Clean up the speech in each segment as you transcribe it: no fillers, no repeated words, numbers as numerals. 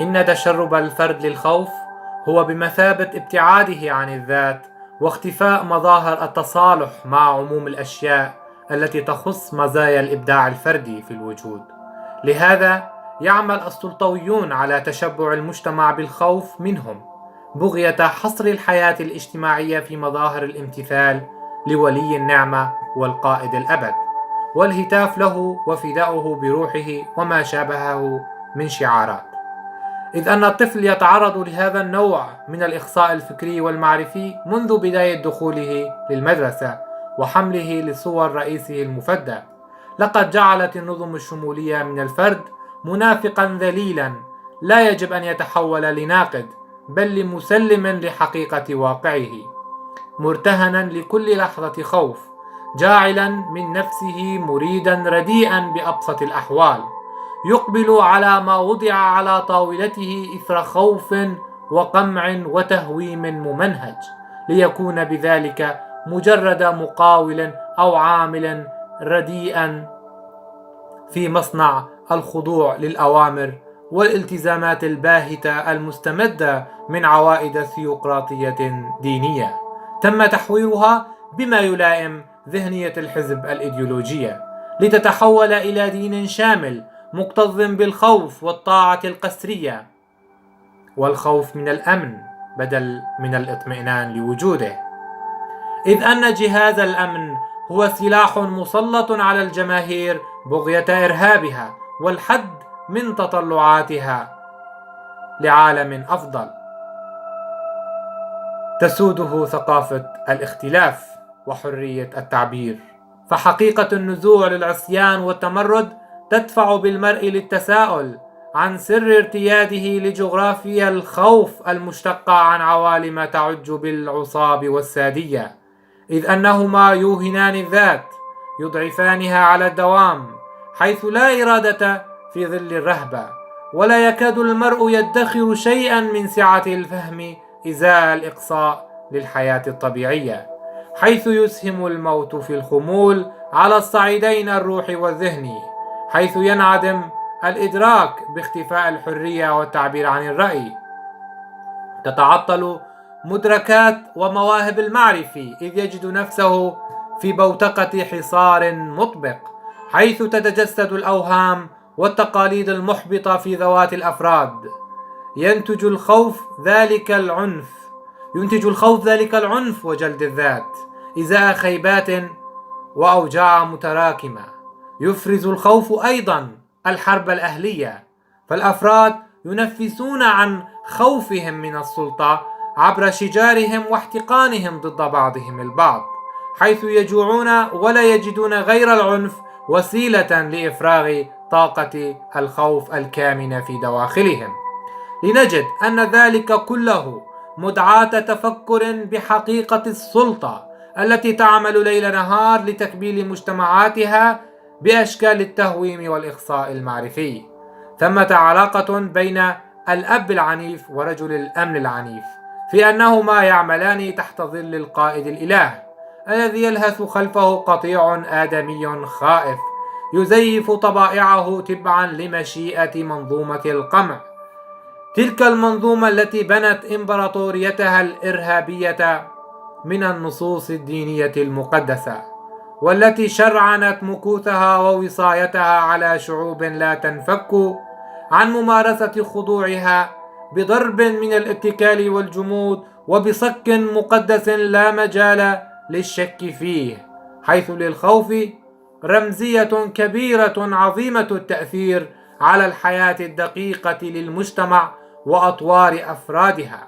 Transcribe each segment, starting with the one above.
إن تشرب الفرد للخوف هو بمثابة ابتعاده عن الذات واختفاء مظاهر التصالح مع عموم الأشياء التي تخص مزايا الإبداع الفردي في الوجود. لهذا يعمل السلطويون على تشبع المجتمع بالخوف منهم، بغية حصر الحياة الاجتماعية في مظاهر الامتثال لولي النعمة والقائد الأبد، والهتاف له وفداؤه بروحه وما شابهه من شعارات. إذ أن الطفل يتعرض لهذا النوع من الإخصاء الفكري والمعرفي منذ بداية دخوله للمدرسة وحمله لصور رئيسه المفدى. لقد جعلت النظم الشمولية من الفرد منافقا ذليلا لا يجب أن يتحول لناقد، بل لمسلم لحقيقة واقعه، مرتهنا لكل لحظة خوف، جاعلا من نفسه مريدا رديئا بأبسط الأحوال، يقبل على ما وضع على طاولته إثر خوف وقمع وتهويم ممنهج، ليكون بذلك مجرد مقاول أو عامل رديئا في مصنع الخضوع للأوامر والالتزامات الباهتة المستمدة من عوائد ثيوقراطية دينية تم تحويرها بما يلائم ذهنية الحزب الإيديولوجية، لتتحول إلى دين شامل مكتظ بالخوف والطاعة القسرية، والخوف من الأمن بدل من الاطمئنان لوجوده. إذ أن جهاز الأمن هو سلاح مسلط على الجماهير بغية إرهابها والحد من تطلعاتها لعالم أفضل تسوده ثقافة الاختلاف وحرية التعبير. فحقيقة النزوع للعصيان والتمرد تدفع بالمرء للتساؤل عن سر ارتياده لجغرافيا الخوف المشتقة عن عوالم تعج بالعصاب والسادية، إذ أنهما يوهنان الذات، يضعفانها على الدوام، حيث لا إرادة في ظل الرهبة، ولا يكاد المرء يدخر شيئا من سعة الفهم إزاء الإقصاء للحياة الطبيعية، حيث يسهم الموت في الخمول على الصعيدين الروحي والذهني، حيث ينعدم الإدراك باختفاء الحرية والتعبير عن الرأي. تتعطل مدركات ومواهب المعرفي، إذ يجد نفسه في بوتقة حصار مطبق، حيث تتجسد الأوهام والتقاليد المحبطة في ذوات الأفراد. ينتج الخوف ذلك العنف وجلد الذات إزاء خيبات وأوجاع متراكمة. يفرز الخوف أيضا الحرب الأهلية، فالأفراد ينفسون عن خوفهم من السلطة عبر شجارهم واحتقانهم ضد بعضهم البعض، حيث يجوعون ولا يجدون غير العنف وسيلة لإفراغ طاقة الخوف الكامنة في دواخلهم. لنجد أن ذلك كله مدعاة تفكر بحقيقة السلطة التي تعمل ليل نهار لتكبيل مجتمعاتها بأشكال التهويم والإخصاء المعرفي. ثمة علاقة بين الأب العنيف ورجل الأمن العنيف، في أنهما يعملان تحت ظل القائد الإله الذي يلهث خلفه قطيع آدمي خائف يزيف طبائعه تبعا لمشيئة منظومة القمع، تلك المنظومة التي بنت إمبراطوريتها الإرهابية من النصوص الدينية المقدسة، والتي شرعنت مكوثها ووصايتها على شعوب لا تنفك عن ممارسة خضوعها بضرب من الاتكال والجمود وبصك مقدس لا مجال للشك فيه، حيث للخوف رمزية كبيرة عظيمة التأثير على الحياة الدقيقة للمجتمع وأطوار أفرادها.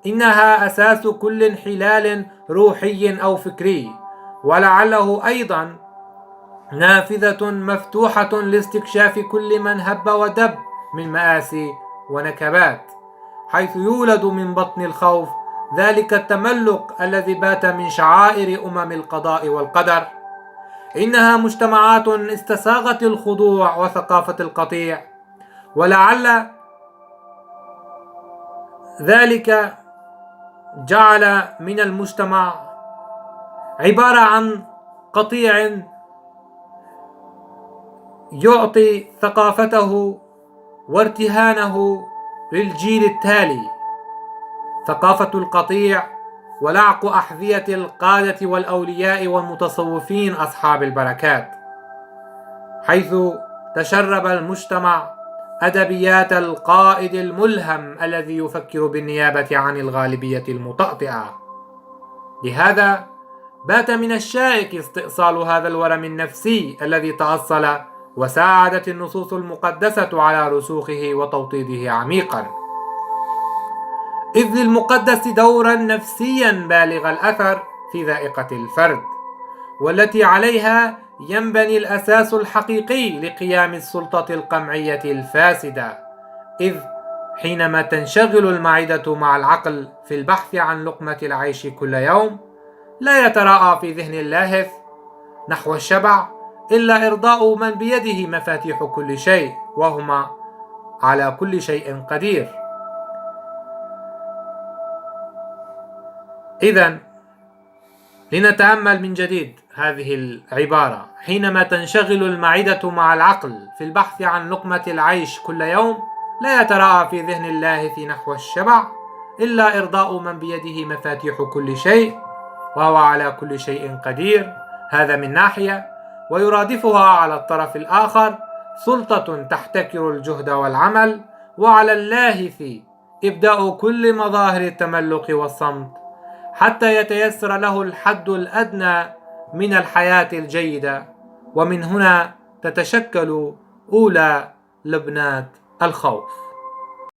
إنها أساس كل انحلال روحي أو فكري، ولعله أيضا نافذة مفتوحة لاستكشاف كل من هب ودب من مآسي ونكبات، حيث يولد من بطن الخوف ذلك التملق الذي بات من شعائر القضاء والقدر. إنها مجتمعات استساغت الخضوع وثقافة القطيع، ولعل ذلك جعل من المجتمع عبارة عن قطيع يعطي ثقافته وارتهانه للجيل التالي ثقافة القطيع ولعق أحذية القادة والأولياء والمتصوفين أصحاب البركات، حيث تشرب المجتمع أدبيات القائد الملهم الذي يفكر بالنيابة عن الغالبية المطأطئة. لهذا بات من الشائك استئصال هذا الورم النفسي الذي تأصل، وساعدت النصوص المقدسة على رسوخه وتوطيده عميقا، إذ للمقدس دورا نفسيا بالغ الأثر في ذائقة الفرد، والتي عليها ينبني الأساس الحقيقي لقيام السلطة القمعية الفاسدة. إذ حينما تنشغل المعدة مع العقل في البحث عن لقمة العيش كل يوم، لا يتراءى في ذهن اللاهث نحو الشبع إلا إرضاء من بيده مفاتيح كل شيء، وهما على كل شيء قدير. إذن لنتأمل من جديد هذه العبارة: حينما تنشغل المعدة مع العقل في البحث عن لقمة العيش كل يوم، لا يتراءى في ذهن اللاهث نحو الشبع إلا إرضاء من بيده مفاتيح كل شيء، وهو على كل شيء قدير. هذا من ناحية، ويرادفها على الطرف الآخر سلطة تحتكر الجهد والعمل، وعلى اللاهث إبداء كل مظاهر التملق والصمت حتى يتيسر له الحد الأدنى من الحياة الجيدة. ومن هنا تتشكل أولى لبنات الخوف.